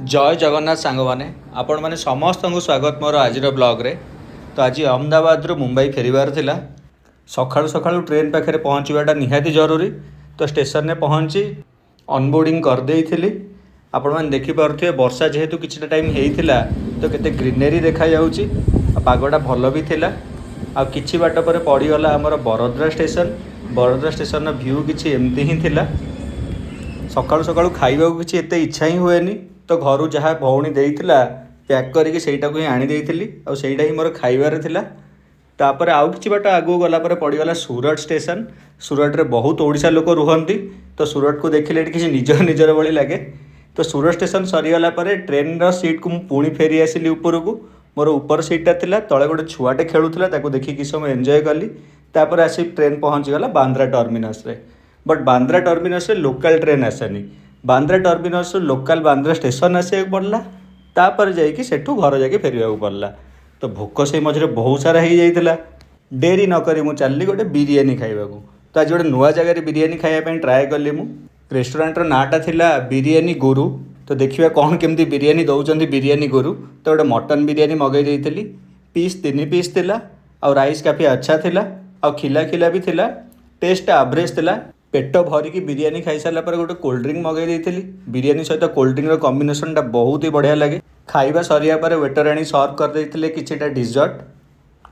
जय जगन्नाथ सांग मैंने आपण मैंने समस्त को स्वागत मोर आज ब्लॉग्रे। तो आज अहमदाबाद मुंबई फेरबार थिला। सकाळु सकाळु ट्रेन पाखे पहुँचवाटा निहाती जरूरी। तो स्टेशन में पहुँची अनबोर्डिंग करदे। आपण मैंने देखिपे वर्षा जेहेतु किसी टाइम होता तो केते ग्रीनरी देखा जाउची। पागटा भल भी थिला। आ किछि बाट पर पड़गला आमर Vadodara station. Vadodara station view किछि एमती ही थिला। सकाळु सकाळु खाइबा किछि एते इच्छा ही हुएनी। तो घर जहाँ भौणी देइथिला पैक करके सेटा को ही आनी देइथिली आ सेटा ही मोर खाइबार थिला। तापर आउ किछि बाट आगु गला पर पड़गला सूरत स्टेशन। सूरत रे बहुत ओडिशा लोक रुहंती। तो सूरत को देखिले किछि निजर निजर भली लागे। तो सूरत स्टेशन सरीगला पर ट्रेन रो सीट को पुणी फेरी आसिली ऊपर को। मोर ऊपर सीटा थिला तले गोटे छुआटे खेलुथिला ताको देखि कि समय एंजॉय कली। तापर आसी ट्रेन पहुँची गला बांद्रा टर्मिनस रे। बट बांद्रा टर्मिनस रे लोकल ट्रेन आसेनी। Bandra terminus local Bandra station आसे पड़ला। तापर जाइए सेठू घर जाके फेरवा पड़ला। तो भोक से मझे बहुत सारा हो जाता। डेरी नक मु चलली गोटे बिरियानी खाइबा। तो आज गोटे नुआ जगह बिरियानी खाइबा ट्राए कली। मु रेस्टोरेंटर नाटा थिला बिरियानी गुरु। तो देखिए कौन केमती बिरियानी दौरान बिरियानी गुरु। तो गोटे मटन बिरियानी मगई देती। पीस 3 पीस थिला और राइस काफ़ी अच्छा थिला और खिला खिला भी थिला। टेस्ट एवरेज थिला। पेट भरिकी बिरियानी खाई सारा पर गोटे कोल्ड ड्रिंक मगई देती। बिरियानी सहित कोल्ड ड्रिंक कॉम्बिनेशनटा बहुत ही बढ़िया लगे। खाइबा सरिया पर वेटर आनी सर्व कर देते किछिटा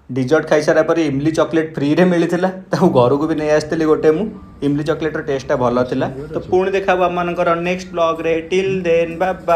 डिजर्ट खाई सारा पर इमली चॉकलेट फ्री रे मिलता। घर को भी नहीं आसती गोटे मु इमली चॉकलेट टेस्टा भल थिला। तो पुणी देखा आम नेक्स्ट ब्लॉग रे। Till then bye bye.